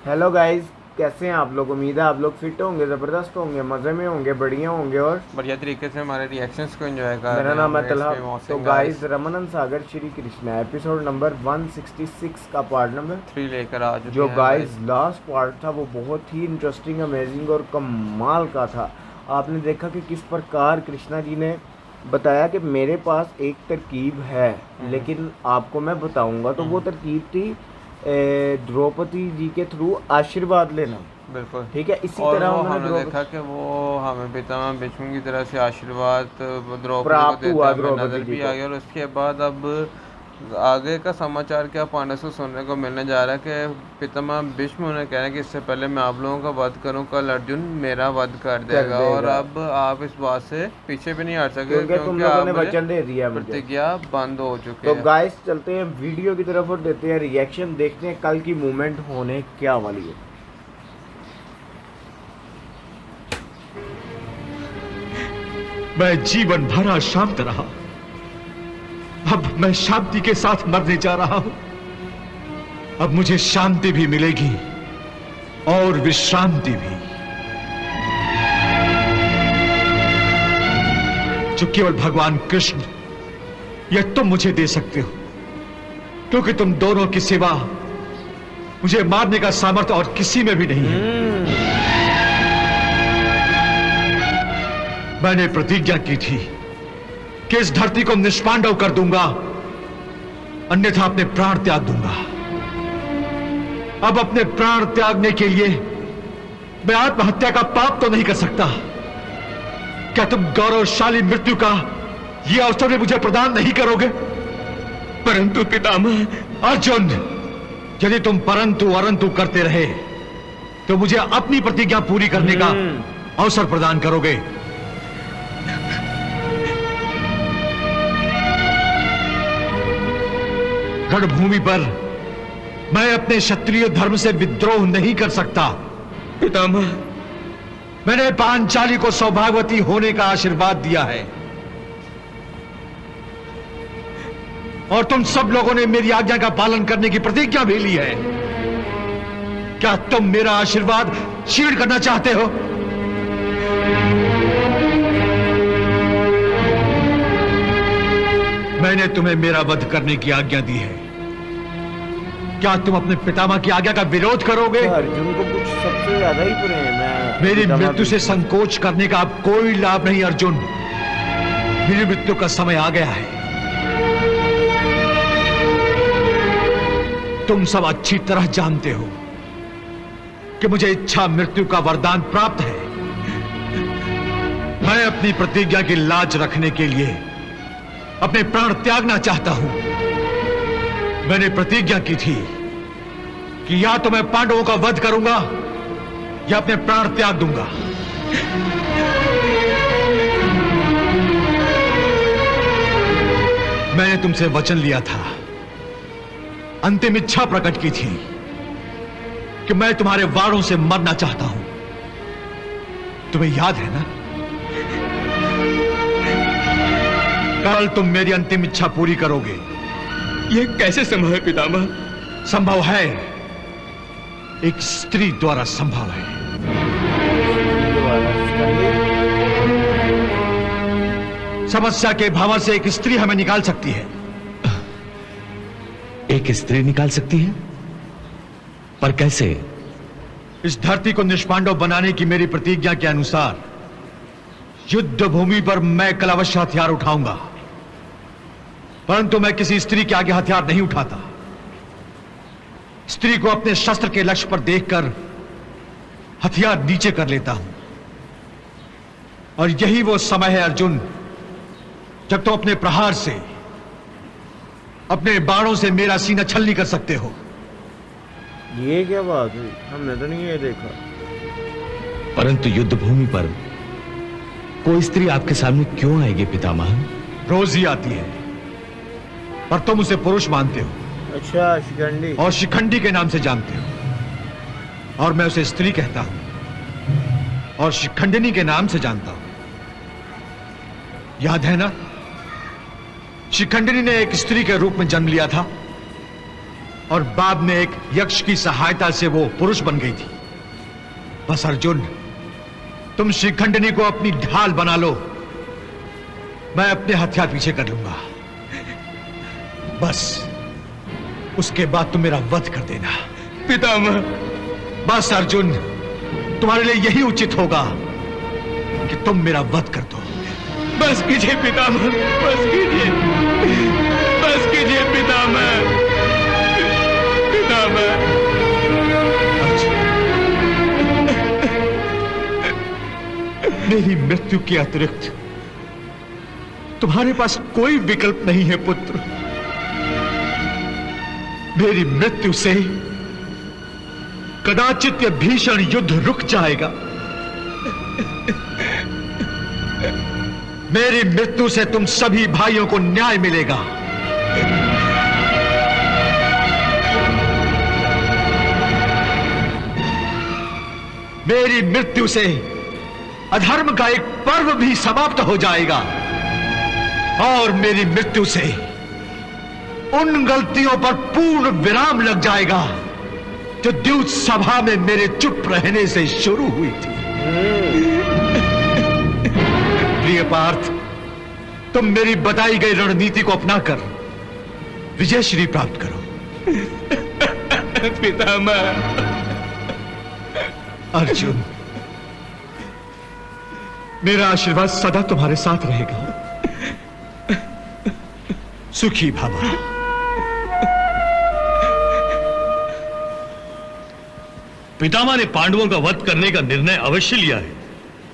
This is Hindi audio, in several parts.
हेलो गाइस, कैसे हैं आप लोग। उम्मीद है आप लोग फिट होंगे, ज़बरदस्त होंगे, मज़े में होंगे, बढ़िया होंगे और बढ़िया तरीके से हमारे रिएक्शंस को एंजॉय कर मेरा रहे नाम है होंगे तलहा। इसमें तो मौसम गाइस, गाइस रमनन सागर श्री कृष्णा एपिसोड नंबर 166 का पार्ट नंबर 3 लेकर आ चुके जो हैं गाइस गाइस। लास्ट पार्ट था वो बहुत ही इंटरेस्टिंग, अमेजिंग और कमाल का था। आपने देखा कि किस प्रकार कृष्णा जी ने बताया कि मेरे पास एक तरकीब है, लेकिन आपको मैं बताऊंगा। तो वो तरकीब थी द्रौपदी जी के थ्रू आशीर्वाद लेना। बिल्कुल। ठीक है, इसी और तरह वो उन्होंने हमने देखा कि वो हमें पितामह भीष्म की तरह से आशीर्वाद द्रौपदी को प्राप्त देते हुआ हमें द्रौपदी नजर जी भी आ को। गया। और उसके बाद अब आगे का समाचार क्या पांडव से सुनने को मिलने जा रहा है कि पितामह भीष्म उन्हें कह रहे हैं कि इससे पहले मैं आप लोगों का वध करूं, कल अर्जुन मेरा वध कर कर देगा। और देगा अब आप इस बात से पीछे भी नहीं हट सके क्योंकि तुम क्योंकि लोगों आप ने मेरे वचन दे दिया मुझे। प्रतिज्ञा बंद हो चुके तो हैं। गाइस, चलते हैं वीडियो की तरफ और देते हैं रिएक्शन, देखते हैं कल की मूवमेंट होने क्या वाली है। मैं जीवन भर अशांत रहा, अब मैं शांति के साथ मरने जा रहा हूं। अब मुझे शांति भी मिलेगी और विश्रांति भी, जो केवल भगवान कृष्ण या तुम मुझे दे सकते हो, क्योंकि तुम दोनों की सिवा मुझे मारने का सामर्थ्य और किसी में भी नहीं है। मैंने प्रतिज्ञा की थी कि इस धरती को निष्पांडव कर दूंगा, अन्यथा अपने प्राण त्याग दूंगा। अब अपने प्राण त्यागने के लिए मैं आत्महत्या का पाप तो नहीं कर सकता। क्या तुम गौरवशाली मृत्यु का यह अवसर भी मुझे प्रदान नहीं करोगे? परंतु पितामह। अर्जुन, यदि तुम परंतु अरंतु करते रहे तो मुझे अपनी प्रतिज्ञा पूरी करने का अवसर प्रदान करोगे। रणभूमि पर मैं अपने क्षत्रिय धर्म से विद्रोह नहीं कर सकता। पितामह, मैंने पांचाली को सौभाग्यवती होने का आशीर्वाद दिया है और तुम सब लोगों ने मेरी आज्ञा का पालन करने की प्रतिज्ञा भी ली है। क्या तुम मेरा आशीर्वाद छीन करना चाहते हो? मैंने तुम्हें मेरा वध करने की आज्ञा दी है। क्या तुम अपने पितामह की आज्ञा का विरोध करोगे? तो अर्जुन को कुछ सबसे ज्यादा ही प्रेम है मेरी पितामह मृत्यु से भीष्म। संकोच करने का अब कोई लाभ नहीं अर्जुन। मेरी मृत्यु का समय आ गया है। तुम सब अच्छी तरह जानते हो कि मुझे इच्छा मृत्यु का वरदान प्राप्त है। मैं अपनी प्रतिज्ञा की लाज रखने के लिए अपने प्राण त्यागना चाहता हूं। मैंने प्रतिज्ञा की थी कि या तो मैं पांडवों का वध करूंगा या अपने प्राण त्याग दूंगा। मैंने तुमसे वचन लिया था, अंतिम इच्छा प्रकट की थी कि मैं तुम्हारे वारों से मरना चाहता हूं। तुम्हें याद है ना? कल तुम मेरी अंतिम इच्छा पूरी करोगे। यह कैसे संभव है पितामह? संभव है, एक स्त्री द्वारा संभव है। समस्या के भाव से एक स्त्री हमें निकाल सकती है। एक स्त्री निकाल सकती है? पर कैसे? इस धरती को निष्पांडव बनाने की मेरी प्रतिज्ञा के अनुसार युद्ध भूमि पर मैं कल अवश्य हथियार उठाऊंगा, परंतु मैं किसी स्त्री के आगे हथियार नहीं उठाता। स्त्री को अपने शस्त्र के लक्ष्य पर देखकर हथियार नीचे कर लेता हूं। और यही वो समय है अर्जुन, जब तुम अपने प्रहार से, अपने बाणों से मेरा सीना छलनी कर सकते हो। ये क्या बात हुई, हमने तो नहीं ये देखा। परंतु युद्ध भूमि पर कोई स्त्री आपके सामने क्यों आएगी पितामह? रोज ही आती है, पर तुम उसे पुरुष मानते हो। अच्छा, शिखंडी। और शिखंडी के नाम से जानते हो, और मैं उसे स्त्री कहता हूं और शिखंडिनी के नाम से जानता हूं। याद है ना, शिखंडिनी ने एक स्त्री के रूप में जन्म लिया था और बाद में एक यक्ष की सहायता से वो पुरुष बन गई थी। बस अर्जुन, तुम शिखंडिनी को अपनी ढाल बना लो, मैं अपने हथियार पीछे कर लूंगा। बस उसके बाद तुम मेरा वध कर देना। पितामह। बस अर्जुन, तुम्हारे लिए यही उचित होगा कि तुम मेरा वध कर दो। बस कीजिए पितामह, बस कीजिए, बस कीजिए पितामह, पितामह। मेरी मृत्यु के अतिरिक्त तुम्हारे पास कोई विकल्प नहीं है पुत्र। मेरी मृत्यु से कदाचित यह भीषण युद्ध रुक जाएगा। मेरी मृत्यु से तुम सभी भाइयों को न्याय मिलेगा। मेरी मृत्यु से अधर्म का एक पर्व भी समाप्त हो जाएगा और मेरी मृत्यु से उन गलतियों पर पूर्ण विराम लग जाएगा जो द्यूत सभा में मेरे चुप रहने से शुरू हुई थी। प्रिय पार्थ, तुम मेरी बताई गई रणनीति को अपनाकर विजयश्री प्राप्त करो। पितामह। अर्जुन, मेरा आशीर्वाद सदा तुम्हारे साथ रहेगा। सुखी भव। पितामह ने पांडवों का वध करने का निर्णय अवश्य लिया है,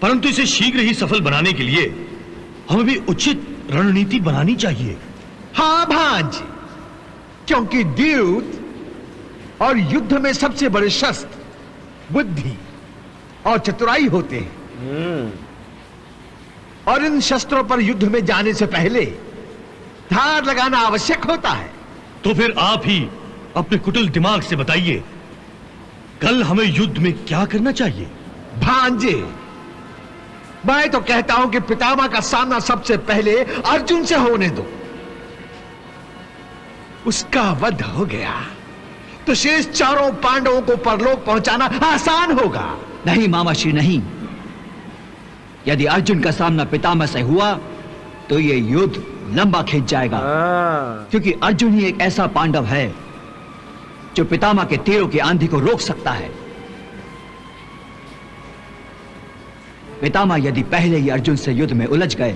परंतु इसे शीघ्र ही सफल बनाने के लिए हमें भी उचित रणनीति बनानी चाहिए। हाँ भांज, क्योंकि द्यूत और युद्ध में सबसे बड़े शस्त्र बुद्धि और चतुराई होते हैं, और इन शस्त्रों पर युद्ध में जाने से पहले धार लगाना आवश्यक होता है। तो फिर आप ही अपने कुटिल दिमाग से बताइए, कल हमें युद्ध में क्या करना चाहिए? भांजे, मैं तो कहता हूं कि पितामह का सामना सबसे पहले अर्जुन से होने दो। उसका वध हो गया तो शेष चारों पांडवों को परलोक पहुंचाना आसान होगा। नहीं मामाश्री, नहीं। यदि अर्जुन का सामना पितामह से हुआ तो यह युद्ध लंबा खींच जाएगा, क्योंकि अर्जुन ही एक ऐसा पांडव है जो पितामह के तीरों की आंधी को रोक सकता है। पितामह यदि पहले ही अर्जुन से युद्ध में उलझ गए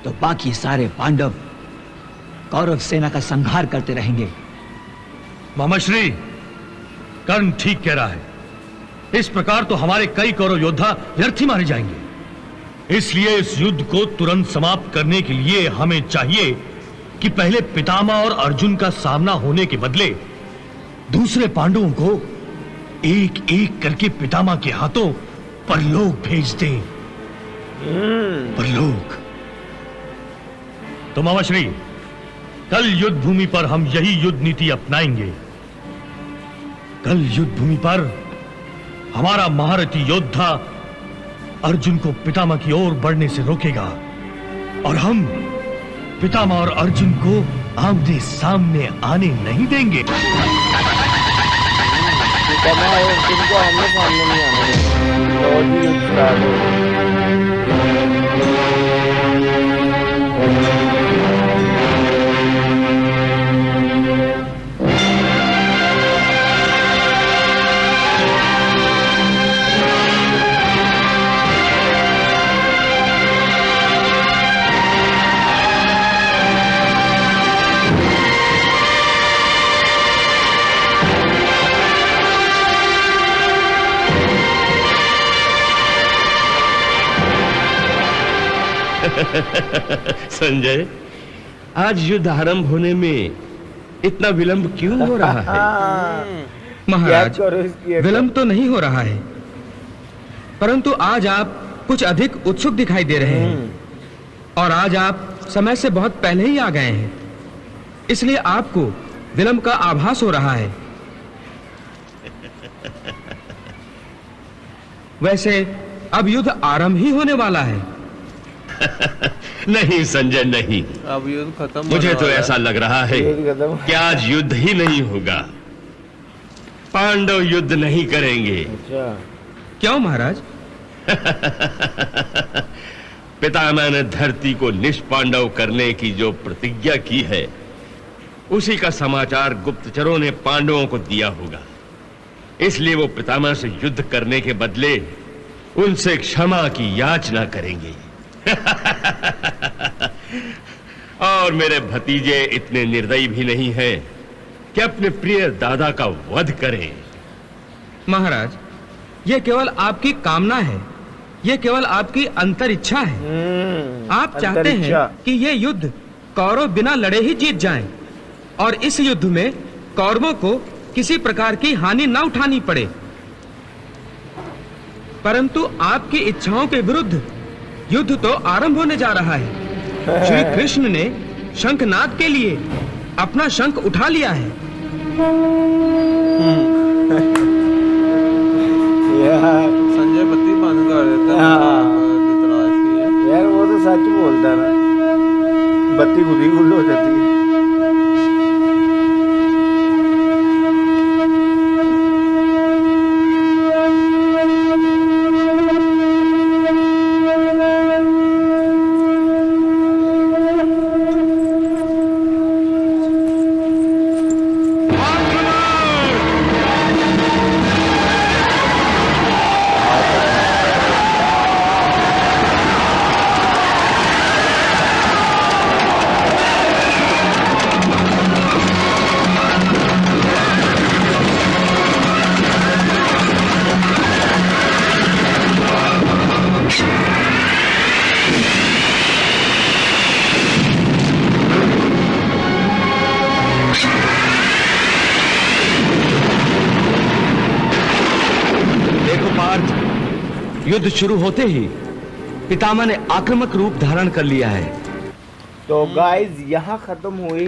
तो बाकी सारे पांडव कौरव सेना का संहार करते रहेंगे। मामाश्री, कर्ण ठीक कह रहा है। इस प्रकार तो हमारे कई कौरव योद्धा व्यर्थ ही मारे जाएंगे। इसलिए इस युद्ध को तुरंत समाप्त करने के लिए हमें चाहिए कि पहले पितामह और अर्जुन का सामना होने के बदले दूसरे पांडवों को एक एक करके पितामह के हाथों परलोक भेज दें। परलोक। तो मामाश्री, कल युद्ध भूमि पर हम यही युद्ध नीति अपनाएंगे। कल युद्ध भूमि पर हमारा महारथी योद्धा अर्जुन को पितामह की ओर बढ़ने से रोकेगा और हम पितामह और अर्जुन को आमने सामने आने नहीं देंगे। पितामह और अर्जुन को आमने सामने नहीं आने देंगे। और भी युद्ध स्टार्ट संजय, आज युद्ध आरंभ होने में इतना विलंब क्यों हो रहा है? महाराज, विलंब तो नहीं हो रहा है, परंतु आज आप कुछ अधिक उत्सुक दिखाई दे रहे हैं और आज आप समय से बहुत पहले ही आ गए हैं, इसलिए आपको विलंब का आभास हो रहा है। वैसे अब युद्ध आरंभ ही होने वाला है। नहीं संजय नहीं, अब युद्ध खत्म मुझे होने तो वाला ऐसा लग रहा है युद्ध खत्म। कि आज युद्ध ही नहीं होगा। पांडव युद्ध नहीं करेंगे। अच्छा, क्यों महाराज? पितामह ने धरती को निष्पांडव करने की जो प्रतिज्ञा की है, उसी का समाचार गुप्तचरों ने पांडवों को दिया होगा। इसलिए वो पितामह से युद्ध करने के बदले उनसे क्षमा की याचना करेंगे। और मेरे भतीजे इतने निर्दयी भी नहीं हैं कि अपने प्रिय दादा का वध करें। महाराज, यह केवल आपकी कामना है, यह केवल आपकी अंतर इच्छा है। आप चाहते हैं कि यह युद्ध कौरव बिना लड़े ही जीत जाएं, और इस युद्ध में कौरवों को किसी प्रकार की हानि न उठानी पड़े। परंतु आपकी इच्छाओं के विरुद्ध युद्ध तो आरंभ होने जा रहा है। श्री कृष्ण ने शंखनाद के लिए अपना शंख उठा लिया है। संजय बत्ती बंद कर देता है। धृतराज की है। यार वो तो सच बोलता है ना, बत्ती खुद ही गुल हो जाती है। युद्ध शुरू होते ही पितामह ने आक्रामक रूप धारण कर लिया है। तो गाइज यहाँ खत्म हुई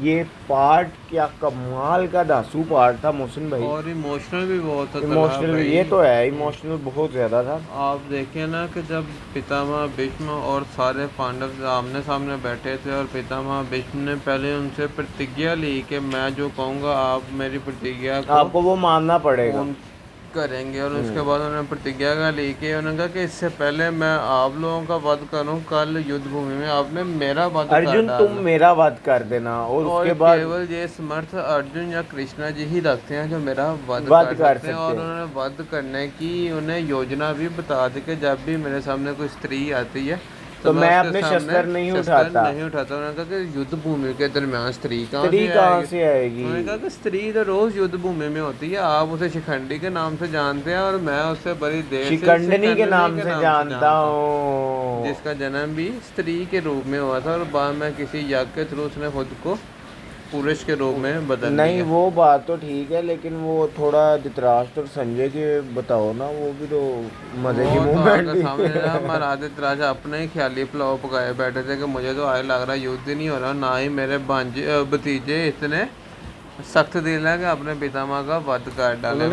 ये पार्ट। क्या कमाल का धांसू पार्ट था मोहसिन भाई, और इमोशनल भी बहुत था। इमोशनल, ये तो है, इमोशनल बहुत ज्यादा था। आप देखिए ना कि जब पितामह भीष्म और सारे पांडव आमने सामने बैठे थे और पितामह भीष्म ने पहले उनसे प्रतिज्ञा ली कि मैं जो कहूँगा आप मेरी प्रतिज्ञा को आपको वो मानना पड़ेगा करेंगे। और उसके बाद उन्होंने प्रतिज्ञा का ली कि उन्होंने कहा कि इससे पहले मैं आप लोगों का वध करूं, कल युद्ध भूमि में आपने मेरा वध कर अर्जुन डाला। तुम मेरा वध कर देना। और उसके बाद केवल ये समर्थ अर्जुन या कृष्णा जी ही रखते हैं जो मेरा वध कर सकते हैं। और उन्होंने वध करने की उन्हें योजना भी बता दी कि जब भी मेरे सामने कोई स्त्री आती है तो मैं अपने शस्त्र नहीं उठाता। उन्होंने कहा कि युद्ध भूमि के दरमियान स्त्री कहाँ से आएगी? उन्होंने कहा कि स्त्री तो रोज युद्ध भूमि में होती है, आप उसे शिखंडी के नाम से जानते हैं और मैं उसे बड़ी देर से शिखंडनी के नाम से जानता हूँ, जिसका जन्म भी स्त्री के रूप में हुआ था और बाद में किसी यज्ञ के थ्रू उसने खुद को पुरुष के रूप में बदल दिया। नहीं वो बात तो ठीक है, लेकिन वो थोड़ा धृतराष्ट्र और संजय के बताओ ना, वो भी तो मजे की मूवमेंट थी। हमारा धृतराज अपने ही ख्याली पुलाव पकाए बैठे थे कि मुझे तो आज लग रहा युद्ध नहीं हो रहा, ना ही मेरे भतीजे इतने सख्त दिल है कि अपने पितामह का वध कर डाले।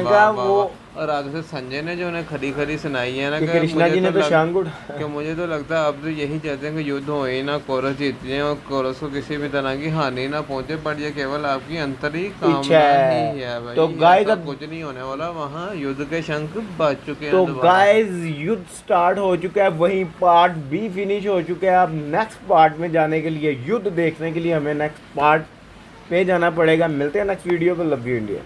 और आगे से संजय ने जो उन्हें खरी खरी सुनाई है ना कि कृष्णा जी ने तो शांग उठा कि मुझे तो लगता है अब तो यही चाहते हैं कि युद्ध हो ही ना, कोरस जीत जाए और कोरस को किसी भी तरह की हानि ना पहुंचे, बट ये केवल आपकी अंतरी कामना ही है भाई। तो गाइस अब कुछ नहीं होने वाला, वहाँ युद्ध के शंख बज चुके हैं। तो गाइस युद्ध स्टार्ट हो चुका है, वहीं पार्ट भी फिनिश हो चुका है। अब नेक्स्ट पार्ट में जाने के लिए, युद्ध देखने के लिए हमें नेक्स्ट पार्ट पे जाना पड़ेगा। मिलते हैं नेक्स्ट वीडियो पे। Love you India.